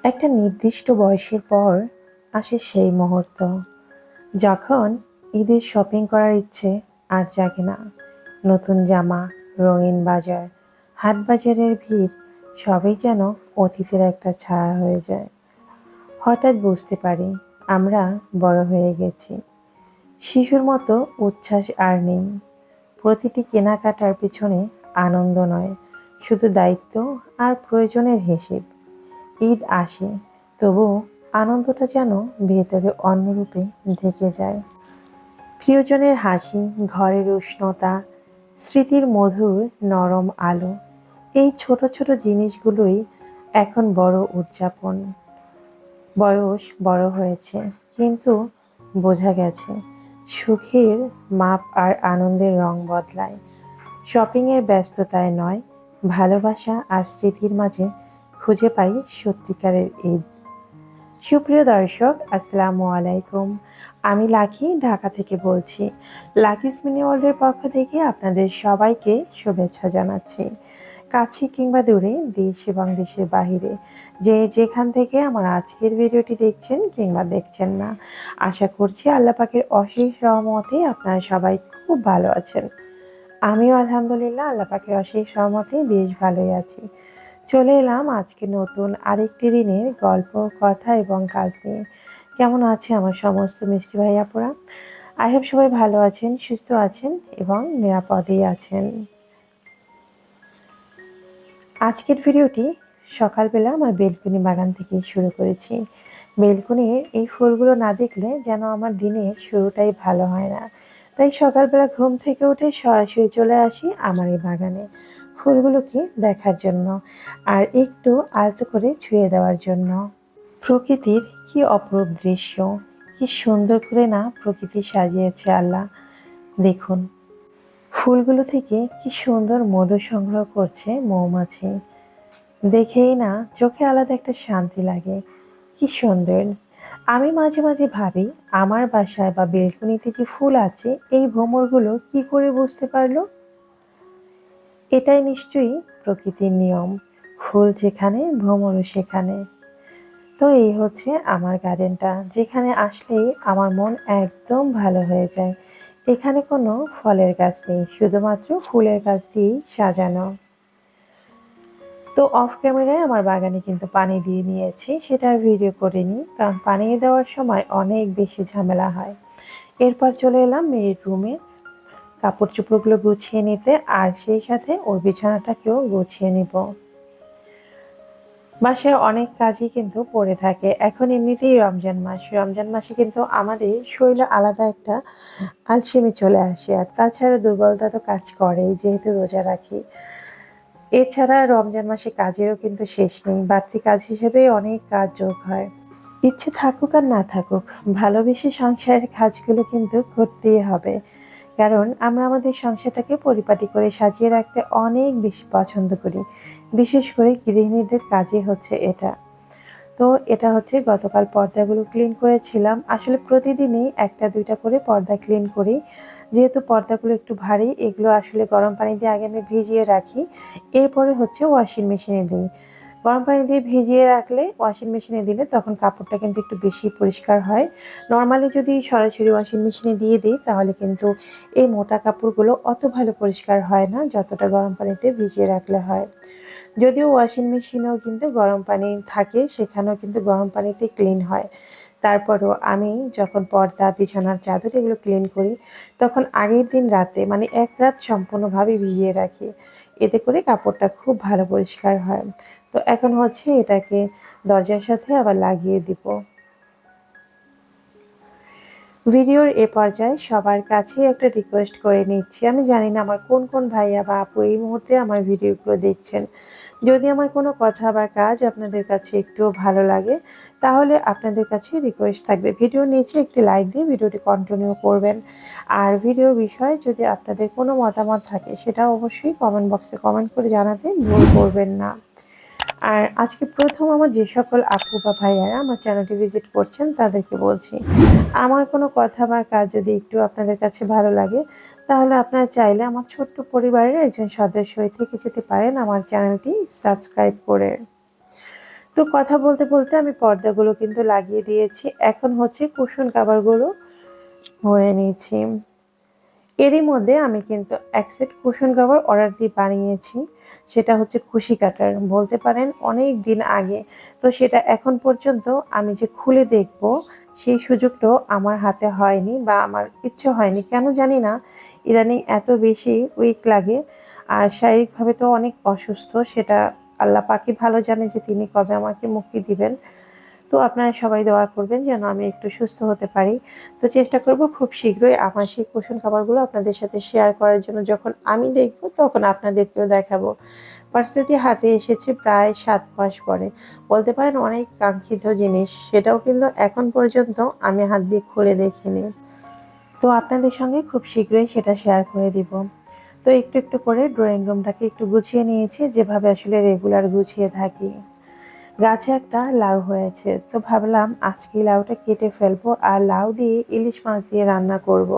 একটা নির্দিষ্ট বয়সের পর আসে সেই মুহূর্ত যখন ঈদের শপিং করার ইচ্ছে আর জাগে না। নতুন জামা, রঙিন বাজার, হাট বাজারের ভিড় সবই যেন অতীতের একটা ছায়া হয়ে যায়। হঠাৎ বুঝতে পারি আমরা বড় হয়ে গেছি। শিশুর মতো উচ্ছ্বাস আর নেই। প্রতিটি কেনাকাটার পিছনে আনন্দ নয়, শুধু দায়িত্ব আর প্রয়োজনের হিসেব। ঈদ আসে, তবুও আনন্দটা যেন ভেতরে অন্যরূপে ঢেকে যায়। প্রিয়জনের হাসি, ঘরের উষ্ণতা, স্মৃতির মধুর নরম আলো, এই ছোট ছোট জিনিসগুলোই এখন বড় উদযাপন। বয়স বড় হয়েছে, কিন্তু বোঝা গেছে সুখের মাপ আর আনন্দের রং বদলায়। শপিংয়ের ব্যস্ততায় নয়, ভালোবাসা আর স্মৃতির মাঝে খুঁজে পাই সত্যিকারের ঈদ। সুপ্রিয় দর্শক, আসসালামু আলাইকুম। আমি লাকি, ঢাকা থেকে বলছি। লাকিস মিনি ওয়ার্ল্ডের পক্ষ থেকে আপনাদের সবাইকে শুভেচ্ছা জানাচ্ছি। কাছে কিংবা দূরে, দেশ এবং দেশের বাহিরে, যে যেখান থেকে আমার আজকের ভিডিওটি দেখছেন কিংবা দেখছেন না, আশা করছি আল্লাহ পাকের অশেষ রহমতে আপনারা সবাই খুব ভালো আছেন। আমিও আলহামদুলিল্লাহ আল্লাহ পাকের অশেষ রহমতে বেশ ভালোই আছি। চলে এলাম আজকে নতুন আরেকটি দিনের গল্প, কথা এবং কাজ নিয়ে। কেমন আছে আমার সমস্ত মিষ্টি ভাই আপুরা? আই হোপ সবাই ভালো আছেন, সুস্থ আছেন এবং নিরাপদেই আছেন। আজকের ভিডিওটি সকালবেলা আমার বেলকনি বাগান থেকে শুরু করেছি। বেলকনির এই ফুলগুলো না দেখলে যেন আমার দিনের শুরুটাই ভালো হয় না। তাই সকালবেলা ঘুম থেকে উঠে সরাসরি চলে আসি আমার এই বাগানে ফুলগুলোকে দেখার জন্য আর একটু আলতো করে ছুঁয়ে দেওয়ার জন্য। প্রকৃতির কি অপরূপ দৃশ্য, কি সুন্দর করে না প্রকৃতি সাজিয়েছে আল্লাহ। দেখুন, ফুলগুলো থেকে কি সুন্দর মধু সংগ্রহ করছে মৌমাছি। দেখেই না চোখে আলাদা একটা শান্তি লাগে। কি সুন্দর! আমি মাঝে মাঝে ভাবি, আমার বাসায় বা বেলকনিতে যে ফুল আছে, এই ভ্রমরগুলো কি করে বুঝতে পারলো? এটাই নিশ্চয়ই প্রকৃতির নিয়ম। ফুল যেখানে, ভ্রমরও সেখানে। তো এই হচ্ছে আমার গার্ডেনটা, যেখানে আসলেই আমার মন একদম ভালো হয়ে যায়। এখানে কোনো ফলের গাছ নেই, শুধুমাত্র ফুলের গাছ দিয়েই সাজানো। তো অফ ক্যামেরায় আমার বাগানে কিন্তু পানি দিয়ে নিয়েছি, সেটা আর ভিডিও করিনি, কারণ পানি দেওয়ার সময় অনেক বেশি ঝামেলা হয়। এরপর চলে এলাম মেয়ের রুমে কাপড় চোপড়গুলো গুছিয়ে নিতে, আর সেই সাথে ওর বিছানাটাকেও গুছিয়ে নিব। বাসায় অনেক কাজই কিন্তু পড়ে থাকে। এখন এমনিতেই রমজান মাস, রমজান মাসে কিন্তু আমাদের শরীরে আলাদা একটা আলসেমি চলে আসে, আর তাছাড়া দুর্বলতা তো কাজ করেই যেহেতু রোজা রাখি। এছাড়া রমজান মাসে কাজেরও কিন্তু শেষ নেই, বাড়তি কাজ হিসেবে অনেক কাজ যোগ হয়। ইচ্ছে থাকুক আর না থাকুক, ভালোবেসে সংসারের কাজগুলো কিন্তু করতেই হবে, কারণ আমরা আমাদের সংসারটাকে পরিপাটি করে সাজিয়ে রাখতে অনেক বেশি পছন্দ করি। বিশেষ করে গৃহিণীদের কাজই হচ্ছে এটা। তো এটা হচ্ছে গতকাল পর্দাগুলো ক্লিন করেছিলাম। আসলে প্রতিদিনই একটা দুইটা করে পর্দা ক্লিন করি, যেহেতু পর্দাগুলো একটু ভারী। এগুলো আসলে গরম পানি দিয়ে আগে আমি ভিজিয়ে রাখি, এরপরে হচ্ছে ওয়াশিং মেশিনে দিই। গরম পানি দিয়ে ভিজিয়ে রাখলে ওয়াশিং মেশিনে দিলে তখন কাপড়টা কিন্তু একটু বেশি পরিষ্কার হয়। নর্মালি যদি সরাসরি ওয়াশিং মেশিনে দিয়ে দিই, তাহলে কিন্তু এই মোটা কাপড়গুলো অত ভালো পরিষ্কার হয় না যতটা গরম পানিতে ভিজিয়ে রাখলে হয়। যদিও ওয়াশিং মেশিনেও কিন্তু গরম পানি থাকে, সেখানেও কিন্তু গরম পানিতে ক্লিন হয়। তারপরও আমি যখন পর্দা, বিছানার চাদর এগুলো ক্লিন করি, তখন আগের দিন রাতে মানে এক রাত সম্পূর্ণভাবে ভিজিয়ে রাখি। এতে করে কাপড়টা খুব ভালো পরিষ্কার হয়। তো এখন হচ্ছে এটাকে দরজার সাথে আবার লাগিয়ে দিব। ভিডিওর এ পর্যায়ে সবার কাছে একটা রিকোয়েস্ট করে নিচ্ছি। আমি জানি না আমার কোন কোন ভাইয়া বা আপু এই মুহূর্তে আমার ভিডিওগুলো দেখছেন। যদি আমার কোনো কথা বা কাজ আপনাদের কাছে একটুও ভালো লাগে, তাহলে আপনাদের কাছে রিকোয়েস্ট থাকবে ভিডিওর নিচে একটি লাইক দিয়ে ভিডিওটি কন্টিনিউ করবেন। আর ভিডিও বিষয়ে যদি আপনাদের কোনো মতামত থাকে, সেটা অবশ্যই কমেন্ট বক্সে কমেন্ট করে জানাতে ভুল করবেন না। আর আজকে প্রথম আমার যে সকল আপু বা ভাইয়ারা আমার চ্যানেলটি ভিজিট করছেন, তাদেরকে বলছি, আমার কোনো কথা বা কাজ যদি একটু আপনাদের কাছে ভালো লাগে, তাহলে আপনারা চাইলে আমার ছোট্ট পরিবারের একজন সদস্য হয়ে থেকে যেতে পারেন আমার চ্যানেলটি সাবস্ক্রাইব করে। তো কথা বলতে বলতে আমি পর্দাগুলো কিন্তু লাগিয়ে দিয়েছি। এখন হচ্ছে কুশন কাভারগুলো ভরে নিয়েছি। এরই মধ্যে আমি কিন্তু এক সেট কুশন কভার অর্ডার দিয়ে বানিয়েছি। সেটা হচ্ছে কুশি কাটার, বলতে পারেন অনেক দিন আগে। তো সেটা এখন পর্যন্ত আমি যে খুলে দেখব সেই সুযোগটাও আমার হাতে হয়নি বা আমার ইচ্ছে হয়নি, কেন জানি না। ইদানিং এত বেশি উইক লাগে আর শারীরিকভাবে তো অনেক অসুস্থ, সেটা আল্লাহ পাকই ভালো জানে যে তিনি কবে আমাকে মুক্তি দিবেন। তো আপনারা সবাই দোয়া করবেন যেন আমি একটু সুস্থ হতে পারি। তো চেষ্টা করব খুব শীঘ্রই আমার সেই কুশন খাবারগুলো আপনাদের সাথে শেয়ার করার জন্য। যখন আমি দেখব তখন আপনাদেরকেও দেখাবো। পার্সেলটি হাতে এসেছে প্রায় ৭ মাস পরে, বলতে পারেন অনেক কাঙ্ক্ষিত জিনিস, সেটাও কিন্তু এখন পর্যন্ত আমি হাত দিয়ে খুলে দেখিনি। তো আপনাদের সঙ্গে খুব শীঘ্রই সেটা শেয়ার করে দিব। তো একটু একটু করে ড্রয়িং রুমটাকে একটু গুছিয়ে নিয়েছি, যেভাবে আসলে রেগুলার গুছিয়ে থাকি। গাছে একটা লাউ হয়েছে, তো ভাবলাম আজকে লাউটা কেটে ফেলবো আর লাউ দিয়ে ইলিশ মাছ দিয়ে রান্না করব।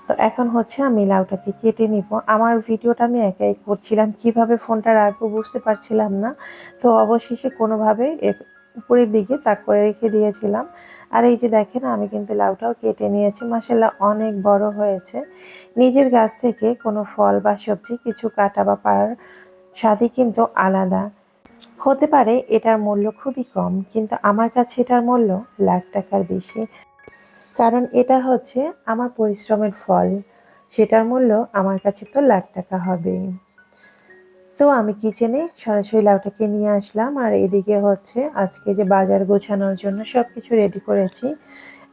তো এখন হচ্ছে আমি লাউটাকে কেটে নিব। আমার ভিডিওটা আমি একাই করছিলাম, কিভাবে ফোনটা রাখবো বুঝতে পারছিলাম না। তো অবশেষে কোনোভাবে উপরের দিকে তাক করে রেখে দিয়েছিলাম। আর এই যে দেখেন আমি কিন্তু লাউটাও কেটে নিয়েছি, মাশাআল্লাহ অনেক বড় হয়েছে। নিজের গাছ থেকে কোনো ফল বা সবজি কিছু কাটা বা পাড়ার স্বাদই কিন্তু আলাদা। হতে পারে এটার মূল্য খুবই কম, কিন্তু আমার কাছে এটার মূল্য লাখ টাকার বেশি। কারণ এটা হচ্ছে আমার পরিশ্রমের ফল, সেটার মূল্য আমার কাছে তো লাখ টাকা হবেই। তো আমি কিচেনে সরাসরি লাউটাকে নিয়ে আসলাম আর এদিকে হচ্ছে আজকে যে বাজার গোছানোর জন্য সব কিছু রেডি করেছি।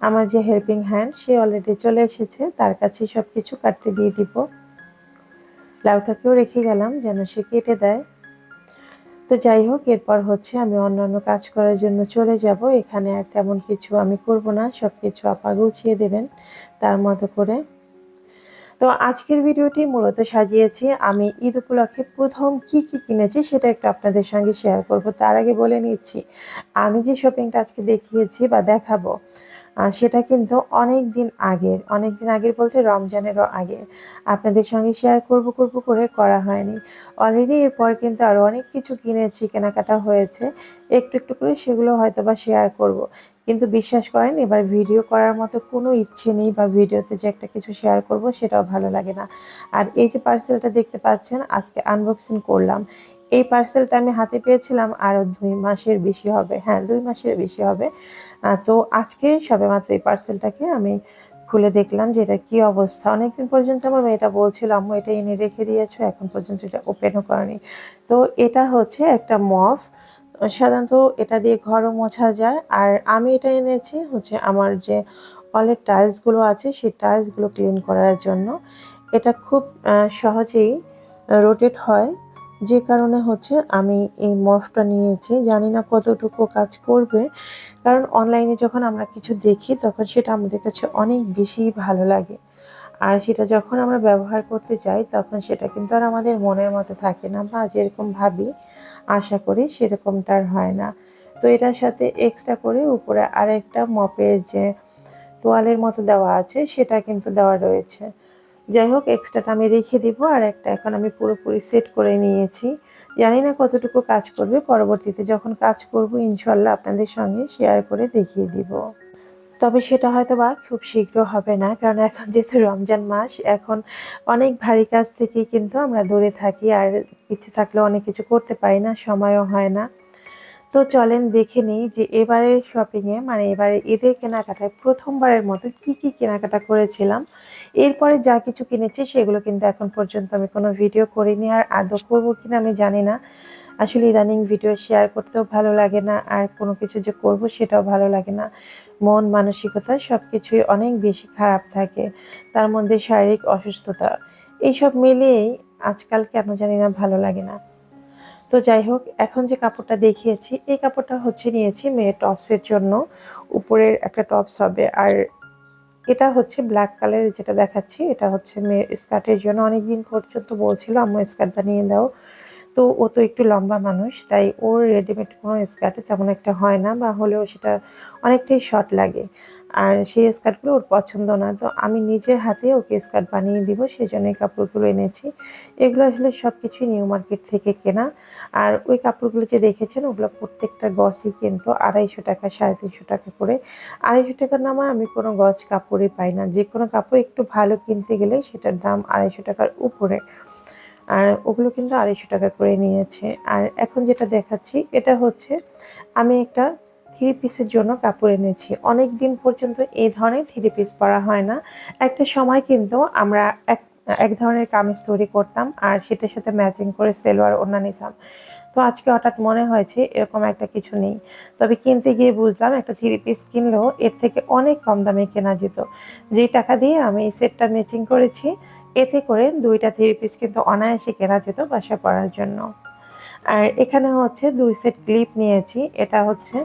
আমার যে হেল্পিং হ্যান্ড সে অলরেডি চলে এসেছে, তার কাছে সব কিছু কাটতে দিয়ে দিব। লাউটাকেও রেখে গেলাম যেন সে কেটে দেয়। তো যাই হোক, এরপর হচ্ছে আমি অন্যান্য কাজ করার জন্য চলে যাব। এখানে আর তেমন কিছু আমি করব না, সব কিছু আপা গুছিয়ে দেবেন তার মতো করে। তো আজকের ভিডিওটি মূলত সাজিয়েছি আমি ঈদ উপলক্ষে প্রথম কি কি কিনেছি সেটা একটু আপনাদের সঙ্গে শেয়ার করব। তার আগে বলে নিচ্ছি, আমি যে শপিংটা আজকে দেখিয়েছি বা দেখাবো সেটা কিন্তু অনেক দিন আগের বলতে রমজানেরও আগের। আপনাদের সঙ্গে শেয়ার করব করব করে করা হয়নি। অলরেডি এরপর কিন্তু আরও অনেক কিছু কিনেছি, কেনাকাটা হয়েছে, একটু একটু করে সেগুলো হয়তো বা শেয়ার করব। কিন্তু বিশ্বাস করেন এবার ভিডিও করার মতো কোনো ইচ্ছে নেই, বা ভিডিওতে যে একটা কিছু শেয়ার করব সেটাও ভালো লাগে না। আর এই যে পার্সেলটা দেখতে পাচ্ছেন আজকে আনবক্সিং করলাম, এই পার্সেলটা আমি হাতে পেয়েছিলাম আরও 2 মাসের বেশি হবে, হ্যাঁ 2 মাসের বেশি হবে। তো আজকে সবেমাত্র এই পার্সেলটাকে আমি খুলে দেখলাম যে এটা কী অবস্থা। অনেকদিন পর্যন্ত আমার মেয়েটা বলছিল আম্মু এটা এনে রেখে দিয়েছো, এখন পর্যন্ত এটা ওপেনও করেনি। তো এটা হচ্ছে একটা মফ, সাধারণত এটা দিয়ে ঘরও মোছা যায়। আর আমি এটা এনেছি হচ্ছে আমার যে ওয়ালের টাইলসগুলো আছে সেই টাইলসগুলো ক্লিন করার জন্য। এটা খুব সহজেই রোটেট হয়, যে কারণে হচ্ছে আমি এই মফটা নিয়েছি। জানি না কতটুকু কাজ করবে, কারণ অনলাইনে যখন আমরা কিছু দেখি তখন সেটা আমাদের কাছে অনেক বেশি ভালো লাগে। আর সেটা যখন আমরা ব্যবহার করতে যাই তখন সেটা কিন্তু আর আমাদের মনের মতো থাকে না, বা যেরকম ভাবি আশা করি সেরকমটা আর হয় না। তো এটার সাথে এক্সট্রা করে উপরে আরেকটা মপের যে তোয়ালের মতো দেওয়া আছে সেটা কিন্তু দেওয়া রয়েছে। যাই হোক, এক্সট্রাটা আমি রেখে দিব, আর একটা এখন আমি পুরোপুরি সেট করে নিয়েছি। জানি না কতটুকু কাজ করবে, পরবর্তীতে যখন কাজ করব ইনশাল্লাহ আপনাদের সঙ্গে শেয়ার করে দেখিয়ে দিব। তবে সেটা হয়তো বা খুব শীঘ্র হবে না, কারণ এখন যেহেতু রমজান মাস, এখন অনেক ভারী কাজ থেকেই কিন্তু আমরা দূরে থাকি, আর ইচ্ছে থাকলেও অনেক কিছু করতে পারি না, সময়ও হয় না। তো চলেন দেখে নিই যে এবারের শপিংয়ে মানে এবারে ঈদের কেনাকাটায় প্রথমবারের মতো কি কি কেনাকাটা করেছিলাম। এরপরে যা কিছু কিনেছি সেগুলো কিন্তু এখন পর্যন্ত আমি কোনো ভিডিও করিনি, আর আদৌ করবো কিনা আমি জানি না। আসলে ইদানিং ভিডিও শেয়ার করতেও ভালো লাগে না, আর কোনো কিছু যে করব সেটাও ভালো লাগে না। মন মানসিকতা সব কিছুই অনেক বেশি খারাপ থাকে, তার মধ্যে শারীরিক অসুস্থতা, এইসব মিলিয়েই আজকাল কেন জানি না ভালো লাগে না। তো যাই হোক, এখন যে কাপড়টা দেখিয়েছি এই কাপড়টা হচ্ছে নিয়েছি মেয়ের টপসের জন্য। উপরের একটা টপস হবে, আর এটা হচ্ছে ব্ল্যাক কালারের যেটা দেখাচ্ছি এটা হচ্ছে মেয়ের স্কার্টের জন্য। অনেকদিন পর্যন্ত বলছিল আম্মু স্কার্ট বানিয়ে দাও, তো ও তো একটু লম্বা মানুষ, তাই ওর রেডিমেড কোনো স্কার্টে তেমন একটা হয় না, বা হলেও সেটা অনেকটাই শর্ট লাগে। আর সেই স্কার্টগুলো ওর পছন্দ না, তো আমি নিজের হাতে ওকে স্কার্ট বানিয়ে দিব, সেই জন্য এই কাপড়গুলো এনেছি। এগুলো আসলে সব কিছুই নিউ মার্কেট থেকে কেনা। আর ওই কাপড়গুলো যে দেখেছেন, ওগুলো প্রত্যেকটা গজই কিন্তু 250 টাকা, 350 টাকা করে। 250 টাকার নামা আমি কোনো গজ কাপড়ই পাই না। যে কোনো কাপড় একটু ভালো কিনতে গেলে সেটার দাম 250 টাকার উপরে। আর ওগুলো কিন্তু 250 টাকা করে নিয়েছে। আর এখন যেটা দেখাচ্ছি, এটা হচ্ছে আমি একটা থ্রি পিসের জন্য কাপড় এনেছি। অনেক দিন পর্যন্ত এই ধরনের থ্রি পিস পরা হয় না। একটা সময় কিন্তু আমরা এক এক ধরনের কামিজ তৈরি করতাম, আর সেটার সাথে ম্যাচিং করে সেলোয়ার ওড়না নিতাম। তো আজকে হঠাৎ মনে হয়েছে এরকম একটা কিছু নেই। তবে কিনতে গিয়ে বুঝলাম একটা থ্রি পিস কিনলেও এর থেকে অনেক কম দামে কেনা যেত। যেই টাকা দিয়ে আমি এই সেটটা ম্যাচিং করেছি, এতে করে 2টা থ্রি পিস কিন্তু অনায়াসে কেনা যেত বাসায় পরার জন্য। আর এখানে হচ্ছে 2 সেট ক্লিপ নিয়েছি। এটা হচ্ছে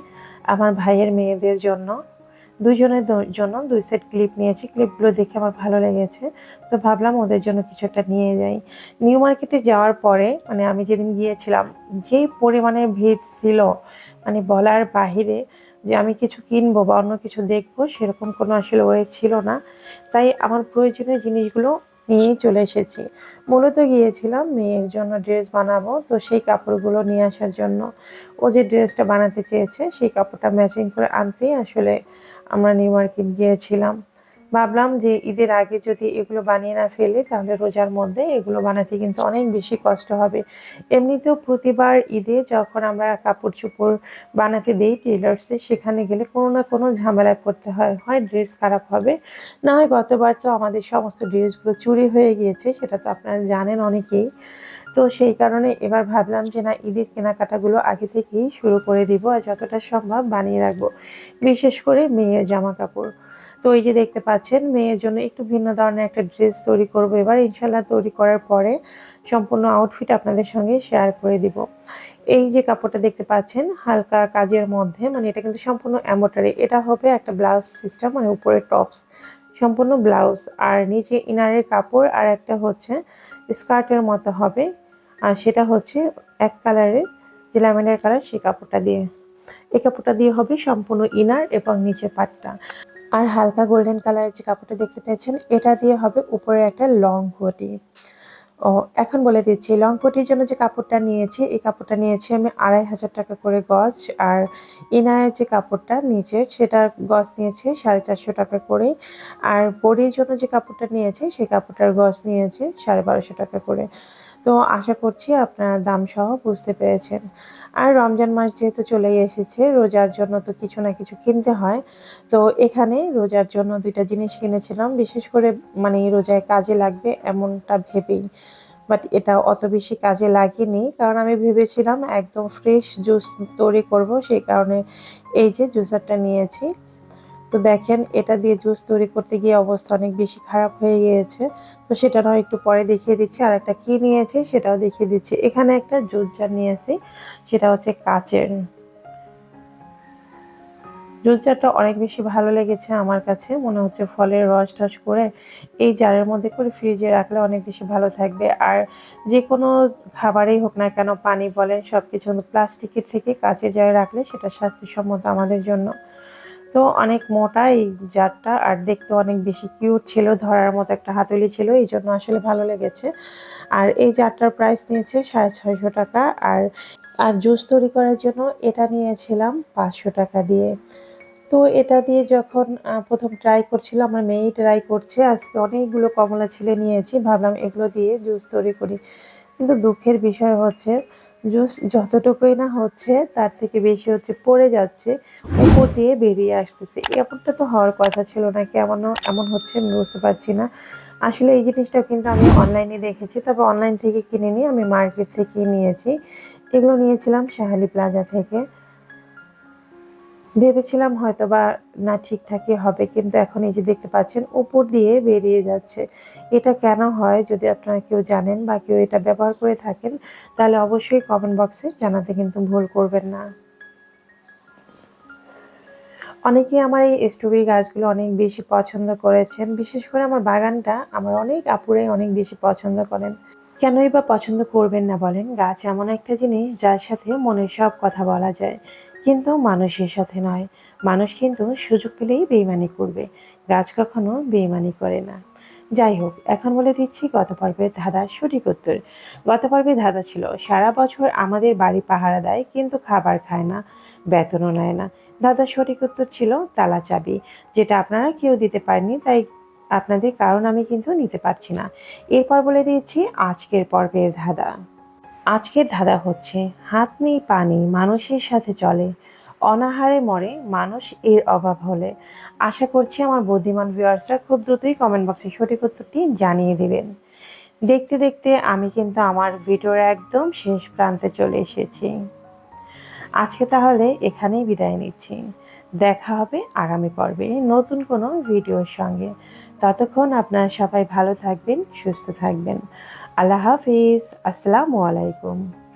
আমার ভাইয়ের মেয়েদের জন্য। দুজনের জন্য 2 সেট ক্লিপ নিয়েছি। ক্লিপগুলো দেখে আমার ভালো লেগেছে। তো ভাবলাম ওদের জন্য কিছু একটা নিয়ে যাই। নিউ মার্কেটে যাওয়ার পরে মানে আমি যেদিন গিয়েছিলাম, যেই পরিমাণে ভিড় ছিল, মানে বলার বাহিরে, যে আমি কিছু কিনবো বা অন্য কিছু দেখবো সেরকম কোনো আসলে ওয়ে ছিল না। তাই আমার প্রয়োজনীয় জিনিসগুলো নিয়েই চলে এসেছি। মূলত গিয়েছিলাম মেয়ের জন্য ড্রেস বানাবো, তো সেই কাপড়গুলো নিয়ে আসার জন্য। ও যে ড্রেসটা বানাতে চেয়েছে সেই কাপড়টা ম্যাচিং করে আনতেই আসলে আমরা নিউ মার্কেট গিয়েছিলাম। ভাবলাম যে ঈদের আগে যদি এগুলো বানিয়ে না ফেলি, তাহলে রোজার মধ্যে এগুলো বানাতে কিন্তু অনেক বেশি কষ্ট হবে। এমনিতেও প্রতিবার ঈদে যখন আমরা কাপড় চোপড় বানাতে দেই টেলার্সে, সেখানে গেলে কোনো না কোনো ঝামেলায় পড়তে হয়। হয় ড্রেস খারাপ হবে, না হয় গতবার তো আমাদের সমস্ত ড্রেসগুলো চুরি হয়ে গিয়েছে, সেটা তো আপনারা জানেন অনেকেই। তো সেই কারণে এবার ভাবলাম যে না, ঈদের কেনাকাটাগুলো আগে থেকেই শুরু করে দিব, আর যতটা সম্ভব বানিয়ে রাখবো, বিশেষ করে মেয়ের জামা কাপড়। তো এই যে দেখতে পাচ্ছেন, মেয়ের জন্য একটু ভিন্ন ধরনের একটা ড্রেস তৈরি করব এবার ইনশাল্লাহ। তৈরি করার পরে সম্পূর্ণ আউটফিট আপনাদের সঙ্গে শেয়ার করে দিব। এই যে কাপড়টা দেখতে পাচ্ছেন হালকা কাজের মধ্যে, মানে এটা কিন্তু সম্পূর্ণ এমব্রয়ডারি। এটা হবে একটা ব্লাউজ সিস্টেম, মানে উপরে টপস সম্পূর্ণ ব্লাউজ, আর নিচে ইনারের কাপড়, আর একটা হচ্ছে স্কার্টের মতো হবে। আর সেটা হচ্ছে এক কালারের, যে ল্যাভেন্ডার কালার, সেই কাপড়টা দিয়ে। এই কাপড়টা দিয়ে হবে সম্পূর্ণ ইনার এবং নিচে পাটটা। আর হালকা গোল্ডেন কালারের যে কাপড়টা দেখতে পেয়েছেন, এটা দিয়ে হবে উপরে একটা লং কোটি। ও, এখন বলে দিচ্ছি, লং কোটির জন্য যে কাপড়টা নিয়েছি, এই কাপড়টা নিয়েছি আমি 2500 টাকা করে গজ। আর ইনারের যে কাপড়টা নিচের, সেটার গজ নিয়েছে 450 টাকা করে। আর বডির জন্য যে কাপড়টা নিয়েছি, সেই কাপড়টার গজ নিয়েছে 1250 টাকা করে। তো আশা করছি আপনারা দাম সহ বুঝতে পেরেছেন। আর রমজান মাস যেহেতু চলেই এসেছে, রোজার জন্য তো কিছু না কিছু কিনতে হয়। তো এখানে রোজার জন্য 2টা জিনিস কিনেছিলাম, বিশেষ করে মানে রোজায় কাজে লাগবে এমনটা ভেবেই। বাট এটা অত বেশি কাজে লাগেনি, কারণ আমি ভেবেছিলাম একদম ফ্রেশ জুস তৈরি করব, সেই কারণে এই যে জুসারটা নিয়েছি। তো দেখেন, এটা দিয়ে জুস তৈরি করতে গিয়ে অবস্থা অনেক বেশি খারাপ হয়ে গিয়েছে। তো সেটা নয়, একটু পরে দেখিয়ে দিচ্ছি। আর একটা কি নিয়েছি সেটাও দেখিয়ে দিচ্ছি। এখানে একটা জুস জার নিয়েছি, সেটা হচ্ছে কাচের। জুস জারটা অনেক বেশি ভালো লেগেছে আমার কাছে। মনে হচ্ছে ফলের রস টস করে এই জারের মধ্যে করে ফ্রিজে রাখলে অনেক বেশি ভালো থাকবে। আর যে কোনো খাবারেই হোক না কেন, পানি বলেন, সব কিছু প্লাস্টিকের থেকে কাচের জারে রাখলে সেটা স্বাস্থ্যসম্মত আমাদের জন্য। তো অনেক মোটা এই জারটা, আর দেখতে অনেক বেশি কিউট ছিল, ধরার মতো একটা হাতুড়ি ছিল, এই জন্য আসলে ভালো লেগেছে। আর এই জারটার প্রাইস নিয়েছে 650 টাকা। আর আর জুস তৈরি করার জন্য এটা নিয়েছিলাম 500 টাকা দিয়ে। তো এটা দিয়ে যখন প্রথম ট্রাই করছিলাম, আমার মেয়েই ট্রাই করছে, আজকে অনেকগুলো কমলা ছিলে নিয়েছি, ভাবলাম এগুলো দিয়ে জুস তৈরি করি। কিন্তু দুঃখের বিষয় হচ্ছে, জুস যতটুকুই না হচ্ছে, তার থেকে বেশি হচ্ছে পড়ে যাচ্ছে, উপর দিয়ে বেরিয়ে আসতেছে। এমনটা তো হওয়ার কথা ছিল না, কেমন এমন হচ্ছে আমি বুঝতে পারছি না। আসলে এই জিনিসটাও কিন্তু আমি অনলাইনে দেখেছি, তবে অনলাইন থেকে কিনিনি, আমি মার্কেট থেকেই নিয়েছি। এগুলো নিয়েছিলাম শাহালি প্লাজা থেকে। ভেবেছিলাম হয়তোবা না ঠিকঠাকই হবে, কিন্তু এখন এই যে দেখতে পাচ্ছেন উপর দিয়ে বেরিয়ে যাচ্ছে। এটা কেন হয়, যদি আপনারা কেউ জানেন বা কেউ এটা ব্যবহার করে থাকেন, তাহলে অবশ্যই কমেন্ট বক্সে জানাতে কিন্তু ভুল করবেন না। অনেকেই আমার এই স্ট্রবেরি গাছগুলো অনেক বেশি পছন্দ করেছেন, বিশেষ করে আমার বাগানটা আমার অনেক আপুরাই অনেক বেশি পছন্দ করেন। কেনই বা পছন্দ করবেন না বলেন? গাছ এমন একটা জিনিস যার সাথে মনের সব কথা বলা যায়, কিন্তু মানুষের সাথে নয়। মানুষ কিন্তু সুযোগ পেলেই বেইমানি করবে, গাছ কখনো বেইমানি করে না। যাই হোক, এখন বলে দিচ্ছি গত পর্বের ধাঁধার সঠিক উত্তর। গত পর্বে ধাঁধা ছিল, সারা বছর আমাদের বাড়ি পাহারা দেয় কিন্তু খাবার খায় না, বেতনও নেয় না। ধাঁধার সঠিক উত্তর ছিল তালা চাবি, যেটা আপনারা কেউ দিতে পারেননি, তাই আপনাদের কারণ আমি কিন্তু নিতে পারছি না। এরপর বলে দিয়েছি আজকের পর্বের ধাঁধা। আজকের ধাঁধা হচ্ছে, হাত নেই পা নেই মানুষের সাথে চলে, অনাহারে মরে মানুষ এর অভাব হলে। আশা করছি আমার বুদ্ধিমান ভিউয়ার্সরা খুব দ্রুতই কমেন্ট বক্সে সঠিক উত্তরটি জানিয়ে দিবেন। দেখতে দেখতে আমি কিন্তু আমার ভিডিওর একদম শেষ প্রান্তে চলে এসেছি। আজকে তাহলে এখানেই বিদায় নিচ্ছি। দেখা হবে আগামী পর্বে নতুন কোনো ভিডিওর সঙ্গে। ততক্ষণ আপনারা সবাই ভালো থাকবেন, সুস্থ থাকবেন। আল্লাহ হাফিজ। আসসালামু আলাইকুম।